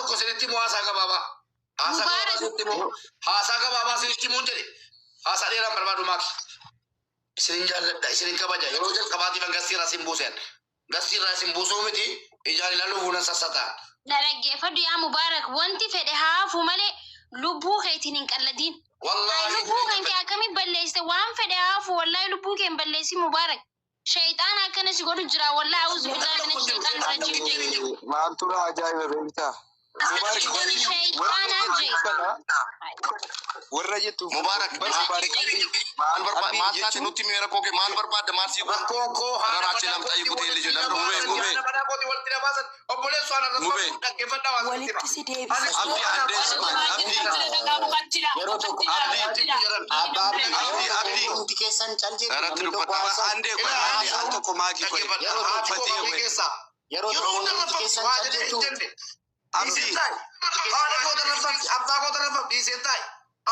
tokko sinitti immoo haasaa gabaabaa. Haasaa gabaabaa sinitti immoo haasaa gabaabaa sinitti immoo jedhe haasaa dheeraan barbaadu maaki. Isinin jaalladha isinin kabaja yeroo jalqabaatiif gastiirraa sin buusen. Gastiirraa sin buusuu miti ijaan ilaaluu fuunan sassataan. Dhaggeeffadhu yaa Mubaarak wanti fedhe haafu malee lubbuu keetiin hin qalladin. Wallaahi lubbuu keetii akkamiin balleessite waan fedhe haafu wallaahi lubbuu keen balleessi Mubaarak. Shayxaan akkana si godhu jira wallaahi auzu billahi min shaytaan rajim. Maaltu ajaa'iba beektaa? warra jettu Mubaarak maal barbaad maal taate nutti mi rakkoo kee maal barbaadda maal si rakkoo koo haa raachi lam ta'i gutee illee jedhan mube obboleessu ana rakkoo dhaggeeffadha waan walitti si deebisa. abdi andees abdi Hundi keessan calje. irratti dubbata andee ko andi al tokko maaki ko Yeroo hundi keessan calje. abdi haala koo darafatti abbaa koo darafatti dhiiseetai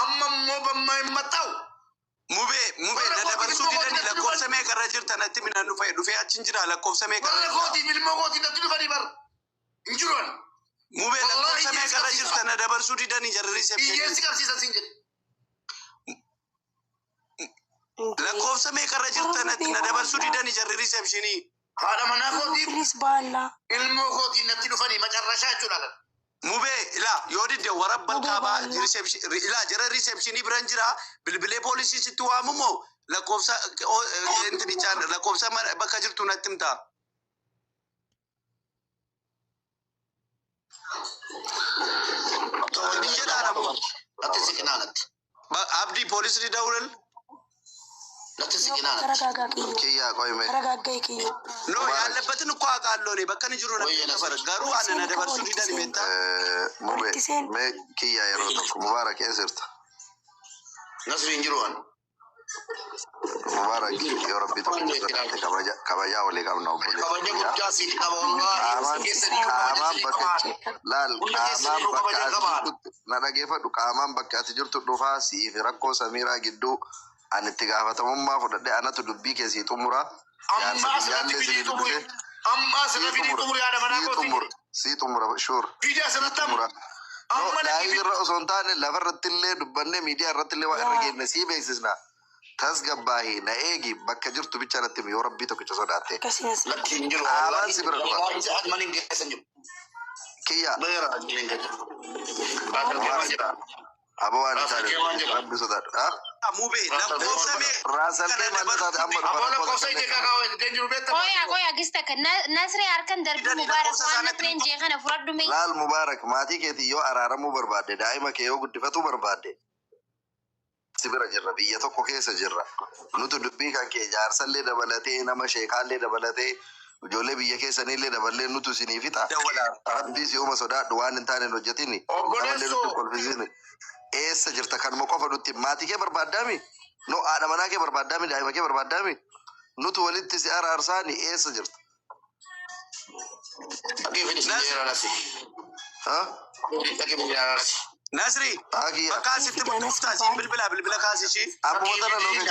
amma immoo bammaa hin maxxaa'u. mube na dabarsuu didanii lakkoofsa meeqa irra jirtan natti midhaan dhufee achi jira lakkoofsa meeqa Barra kootii ilmoo kootii natti dhufanii bar hin jiruun. mube lakkoofsa meeqa irra jirtan na dabarsuu didanii jarri Hiyyeessi qabsiisan siin jedhe. lakkoofsa meeqa irra jirtan na dabarsuu didanii jarri receptionii Haadha manaa kootiif Bilis baallaa. ilmoo kootii natti dhufanii macarrashaa jechuudha. mube ila yoo didde warabbal kaaba reception ila jara receptionii biran jira bilbilee poolisii sitti waamumo lakkoofsa intinichaan lakkoofsa bakka jirtu natti himta Natti siqinaanatti. abdi poolisii dawulan Natti siqinaanatti. Taragaagaa kiyyo. kiyya qoyme Taragaagaa kiyyo. no yallabatin ko aqaalloone bakka ni jiru na fara garuu ana na dabarsu didani metta mube me kiyya yeroo tokko mubarak esirta Nasri hin jiruun. mubarak yoo rabbi tokko kabaja wali qabna obboleessa Kabaja guddaa siif qaba wallaahi. qaamaan bakka laal qaamaan bakka na dhageeffadhu qaamaan bakka ati jirtu dhufaa siif rakkoo samiiraa gidduu ani itti gaafatamummaa fudhadhe anatu dubbii keessii xumura Ammaa asirratti bidii xumure. Ammaa asirratti bidii xumure haadha manaa kootii. sii xumura shuur Bidii asirratti xumura amma daa'imni irra osoo hin taane lafa irratti illee dubbanne miidiyaa irratti illee waa irra geenne sii beeksisna tasgabbaahii na eegi bakka jirtu bicha natti yoo rabbii tokkicha sodaatte Akkasinas. lakki hin jiru. Qaabaan si bira dhufa. Ati mana hin geessan jiru. kiyya Beera hin geessan. Baakar keemaa jira. abo waan Rasa taane keemaan jira. rabbi sodaadha mube lakkoofsa mee raasallee maal taate amma Abola kosa ije kakao ite jiru betta. Qoya gista kan Nasri harkan darbii Mubaarak waan Nasreen jee kana fudhadhu mee. laal mubaarak maatii keetii yoo araaramuu barbaadde daa'ima kee yoo guddifatuu barbaadde si bira jirra biyya tokko keessa jirra nutu dubbii kan kee jaarsallee dabalatee nama sheekaallee dabalatee ijoollee biyya keessanillee daballee nutu isinii fixa rabbii si uuma sodaadhu waan hin taane hojjetini daballee nutti kolfisini eessa jirta kanuma qofa nutti maatii kee barbaaddaami no haadha manaa kee barbaaddaami daa'ima kee barbaaddaami nutu walitti si araarsaani eessa jirta Ake fidi sinjera nasi. ha Ake fidi nasi. Nasri Hakiya. bakka sitti murtuuftaa si bilbila kaasishi Amma tana Ake lokacin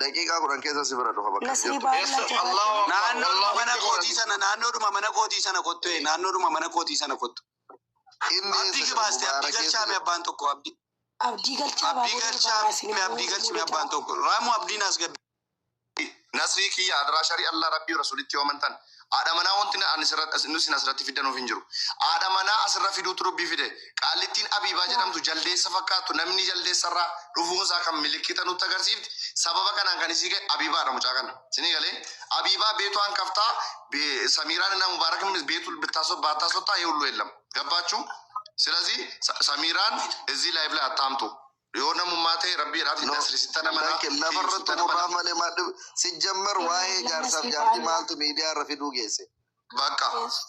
daqiiqaa kudhan keessa si bira dhufa bakka Nasri jirtu. baallaa. Allah. naannoodhuma mana kootii sana naannoodhuma mana kootii sana kottu Inni abdii gibaaste abdii galchaame abbaan tokko abdii Abdii galchaa abdii baabura galchaame abdii galchaame abbaan tokko raamu abdiin as gabe Nasri kiyya adraa shari Allah rabbii rasulitti yoo amantan. Haadha manaa wanti nuti asirratti fidanuuf hin jiru. Haadha manaa asirra fiduutu dubbii fide. Qaallittiin Abiibaa jedhamtu jaldeessa fakkaatu namni jaldeessarraa dhufuunsaa kan milikkita nutti agarsiifti. Sababa kanaan kan isii gahe Abiibaadha mucaa kana. Sinii galee Abiibaa beetuwaan kaftaa Samiiraan እና ሙባረክ ቤቱ ባታስወጣ የሁሉ የለም ገባችሁ? ስለዚህ ሰሚራን እዚህ ላይቭ ላይ አታምጡ። የሆነ ሙማቴ ረቢ ራት ኢንዱስትሪ ሲተነመና lafarratti murraa malee maadhu sijjammar waa'ee jaarsaaf jaarti maaltu miidiyaa irra fiduu geesse. በቃ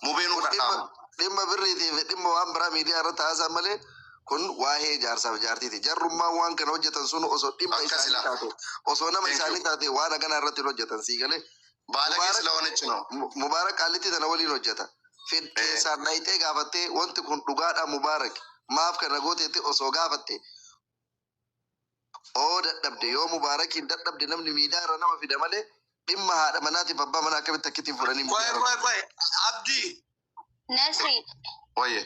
ሙቤኑ ቀጣም Dhimma birriitiif dhimma waan biraa miidiyaa irratti haasaa malee kun waa'ee jaarsaaf jaartiiti. Jarrummaan waan kana hojjetan sun osoo dhimma isaanii taate osoo nama isaanii taate waan akkanaa irratti hojjetan sii galee. ባለጌ ስለሆነች ነው። Mubaarak qaallitti tana waliin hojjeta. Keessaan dhayitee gaafattee wanti kun dhugaadha Mubaarak maaf kana gooteetti osoo gaafatte. Oo dadhabde yoo Mubaarakiin dadhabde namni miidiyaa irra nama fida malee dhimma haadha manaatiif abbaa manaa akkamitti akkittiin fudhanii ቆይ abdii Nasri Oye.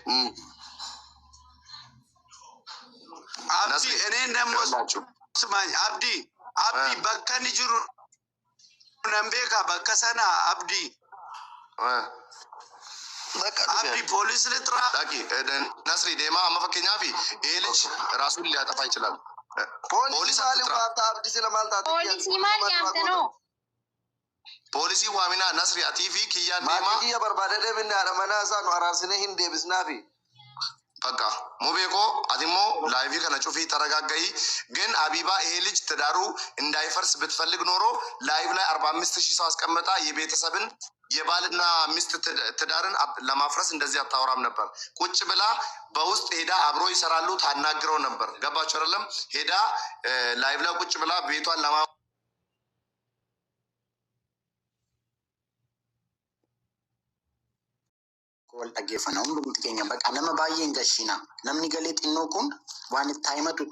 Abdi እኔ ደግሞ ስማኝ አብዲ በከን ጅሩ ነምቤካ በከሰና አብዲ አብዲ ፖሊስ ልጥራ ዳቂ ነስሪ ዴማ አማ ፈከኛፊ ይሄ ልጅ ራሱን ሊያጠፋ ይችላል። ፖሊስ አለ ዋታ አብዲ ስለማልታት ፖሊስ ይማል ያምተ ነው ፖሊሲ ዋሚና ነስሪ አቲቪ ኪያን ዴማ ማጂያ በርባደ ደብና አረመናሳ ነው አራስነ ሂንዴ ብስናፊ በቃ ሙቤኮ አዲሞ ላይቪ ከነጩፊ ተረጋጋይ ግን አቢባ ይሄ ልጅ ትዳሩ እንዳይፈርስ ብትፈልግ ኖሮ ላይቭ ላይ 45000 ሰው አስቀምጣ የቤተሰብን የባልና ሚስት ትዳርን ለማፍረስ እንደዚህ አታወራም ነበር። ቁጭ ብላ በውስጥ ሄዳ አብሮ ይሰራሉ ታናግረው ነበር። ገባችሁ አይደለም? ሄዳ ላይቭ ላይ ቁጭ ብላ ቤቷን ለማ wal dhaggeeffana hundumti keenya bakka nama baay'een gashina namni galee xinnoo kun waan itti taa'imatu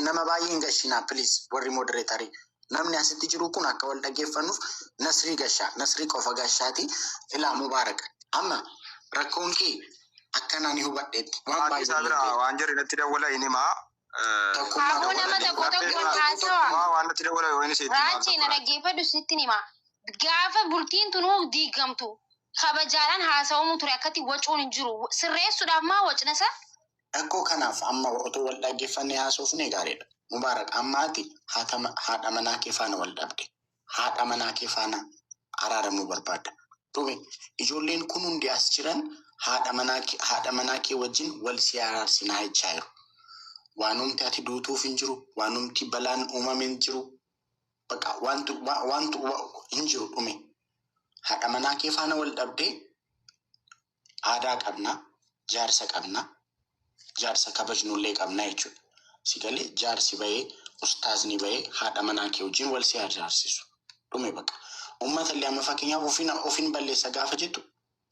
nama baay'een gashina please warri moderatorii namni asitti jiru kun akka wal dhaggeeffannuuf nasrii qofa gashaati ilaa mubaarak amma rakkoon kee akkanaan hubadheetti waan baay'ee waan jiru irratti dawwala inima Abu nama tokko haasawa waan irratti dawwala yoo inni seetti raachi na dhaggeeffadhu sitti nima gaafa bultiin tunuu diigamtu kabajaadhaan haasawamuu ture akkatti wacuun hin jiru sirreessuudhaaf maa wacnasa akkoo kanaaf amma otoo wal dhaggeeffannee haasofne gaariidha mubaarak ammaati haadha manaa kee faana wal dhabde haadha manaa kee faana araaramuu barbaada dhume ijoolleen kun hundi as jiran haadha manaa kee wajjin wal si araarsinaa jechaa jiru waanumti ati duutuuf hin jiru waanumti balaan uumame hin jiru bakka wantu hin jiru dhume haadha manaa kee faana wal dhabdee aadaa qabna jaarsa qabna jaarsa kabajnullee qabna jechuudha. Si galee jaarsi bahee ustaazni bahee haadha manaa kee wajjin wal si araarsisu dhume bakka uummata illee amma fakkeenyaaf ofiin balleessa gaafa jettu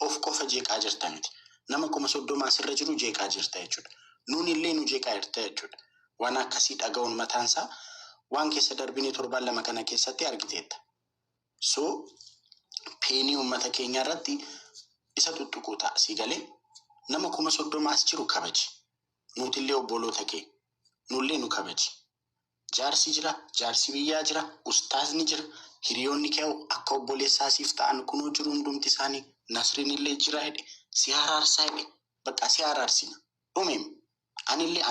of qofa jeeqaa jirta miti nama 30 asirra jiru jeeqaa jirta jechuudha. Nuun illee nu jeeqaa jirta jechuudha. Waan akkasii dhaga'uun mataansaa waan keessa darbinee 7 kana keessatti argiteetta. So peenii uummata keenya irratti isa tuttuquu ta'a si galee nama 30 as jiru kabaji nuti illee obboloota kee nullee nu kabaji jaarsi jira jaarsi biyyaa jira ustaazni jira hiriyoonni kee akka obboleessaa siif ta'an kunoo jiru hundumti isaanii nasriin illee jira jedhe si araarsaa jedhe bakka si araarsina dhumeem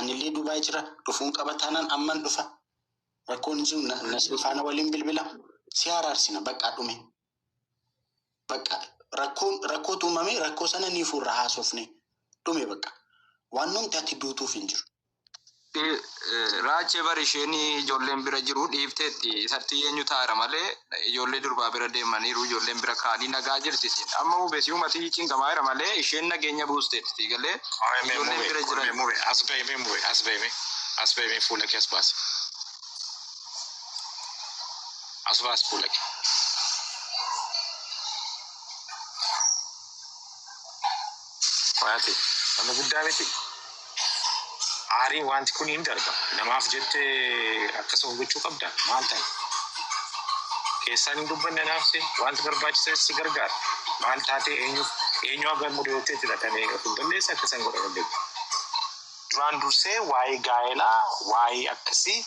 anillee Dubaay jira dhufuun qabataanaan amman dhufa rakkoon jiru nasri faana waliin bilbila si araarsina bakka dhume bakka rakkoo tuumame rakkoo sana ni furra haasofne dhume bakka waan numti ati duutuuf hin jiru. Raachee bari isheen ijoolleen bira jiru dhiifteetti isatti eenyu taa'ara malee ijoollee durbaa bira deemaniiru ijoolleen bira kaanii nagaa jirtisi amma hubeesi uummatii cinqamaa'eera malee isheen nageenya buusteetti galee ijoolleen bira jiran. As baby fuula kee as baasi. As baasi fuula kee. Waati nama guddaa miti. Aariin wanti kun hin darba. Namaaf jettee akkasuma gochuu qabda. Maal ta'e? Keessaan hin dubbanne naafsi wanti barbaachisaa si gargaara. Maal taatee eenyu agar mudoottee filatamee kun balleessa akkasan godha dandeenya. Duraan dursee waa'ee gaa'elaa waa'ee akkasii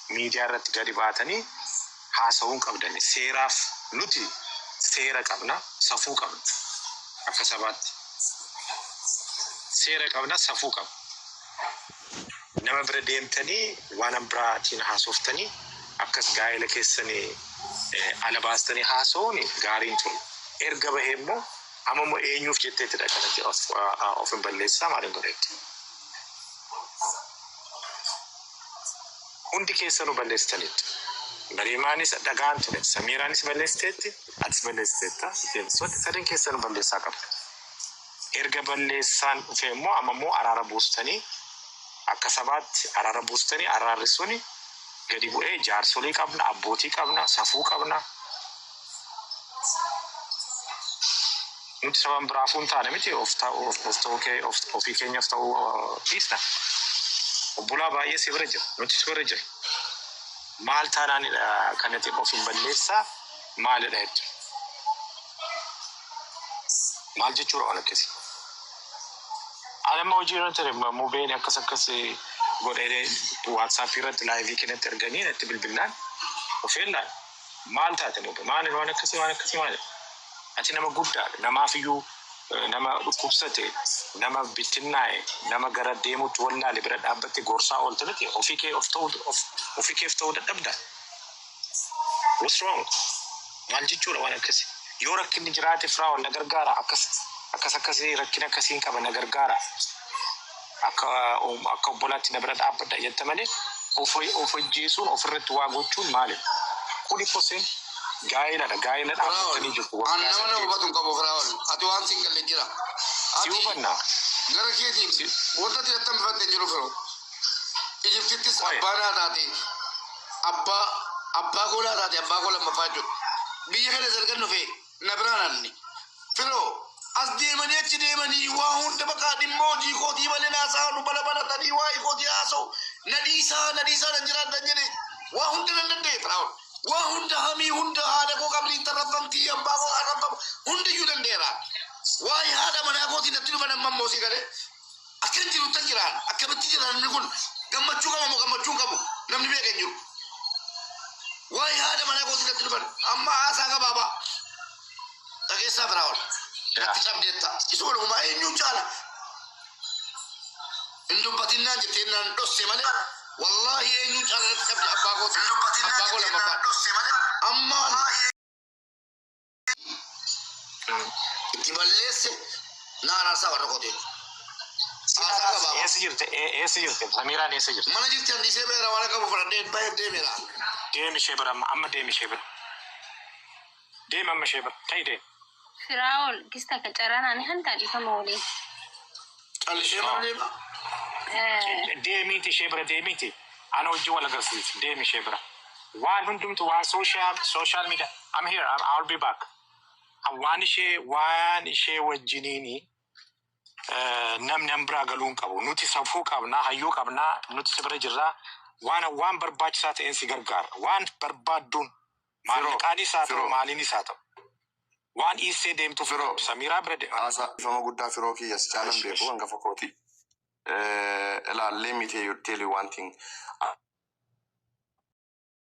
miidiyaa irratti gadi baatanii haasa'uun qabdani. Seeraaf nuti seera qabna safuu qabna akka sabaatti. Seera qabna safuu qabna. Nama bira deemtanii waan biraatiin haasoftanii akkas gaa'ela keessanii ala baastanii haasa'uun gaariin ture. Erga bahee immoo ammoo eenyuuf jetteettidha kanatti of hin balleessaa maaliin godhetti. Hundi keessanuu balleessitaniitu. Mariimaanis dhagaan ture. Samiiraanis balleessiteetti atis balleessiteetta. Sadeen keessanuu balleessaa qabda. Erga balleessaan dhufe immoo ammoo araara buustanii akka sabaatti araara buustanii araarri suni gadi bu'ee jaarsolii qabna abbootii qabna safuu qabna. Nuti saban biraafuun taane miti ofii keenyaaf ta'uu dhiisna. Obbulaa baay'ee si bira jira nuti si bira jira. Maal taanaan kanatti ofiin balleessaa maalidha jettu. Maal jechuudha waan akkasii. Alama hojii irra ture mubeen akkas godhee WhatsApp irratti live kanatti arganii natti bilbilaan ofeellaan maal taate mube maal waan akkasii maal ati nama guddaa namaaf iyyuu nama dhukkubsate nama bittinnaa'e nama gara deemutti wallaale bira dhaabbatte gorsaa oolte miti ofii keef ta'uu dadhabda. What's wrong? Maal jechuudha waan akkasii yoo rakkinni jiraate firaa na gargaara akkasii rakkina akkasiin qaba na gargaara akka obbolaatti na bira dhaabbadha jette malee of ajjeesuun ofirratti waa gochuun maali? Kuni koseen gaa'ela dhaabbatanii jiru. Nama hubatu qabu firaawwan ati waan siin galle jira. Si hubannaa. Gara keetiin wanta ati attam bifattee jiru firoo. Ijiptittis abbaa naa taate abbaa koo naa taate abbaa koo lammaffaa jiru. Biyya kana sargan dhufee na biraan anni. Firoo as deemanii achi deemanii waa hunda bakka dhimma hojii kootii malee naasaa nu balatanii waa kootii haasa'u na dhiisaa na jiraatan jedhe waa hunda nan danda'e firaawwan. Waa hunda hamii hunda haadha koo qabliin tarraffamtii abbaa koo arraffamu hunda iyyuu danda'eera. Waa'ee haadha manaa kootii natti dhufan amma moosii galee akkan jiru tan jiraan akkamitti jiran namni kun gammachuu qaba moo gammachuu qabu namni beekan jiru. Waa'ee haadha manaa kootii natti dhufan amma haasaa gabaabaa dhageessaa firaawwan natti cabdeetta isu walumaa eenyuun caala hin dubbatinnaan jettee naan dhosse malee wallahi eenyuun caala natti cabde abbaa koo lammaffaa ammaan itti balleesse naanaasaa warra qoteen. Eessa jirte? Samiiraan eessa jirte? Mana jirti handisee beera waan qabu fudhadhee baay'ee deemeera. Deemi ishee bira amma deemi ishee bira. Deemi amma ishee bira. Ta'ii deemi. Firaa'ol gista qacaranaani hanta dhifama waliin. Callishee mana deema. Deemiiti ishee bira deemiiti. Ana hojii wal agarsiisi. Deemi ishee bira. Waan hundumtu waan social media. I'm here. I'll be back. Waan ishee wajjiniini namni biraa galuun qabu. Nuti safuu qabnaa, hayyuu qabnaa, nuti si bira jirraa. Waan barbaachisaa ta'een si gargaara. Waan barbaadduun maallaqaanis haa ta'u maaliinis haa ta'u. Waan dhiissee deemtu firoo Samiiraa bira deema. Haasaa ifama guddaa firoo kiyyas caalan beeku hangafa kooti. Let me tell you one thing.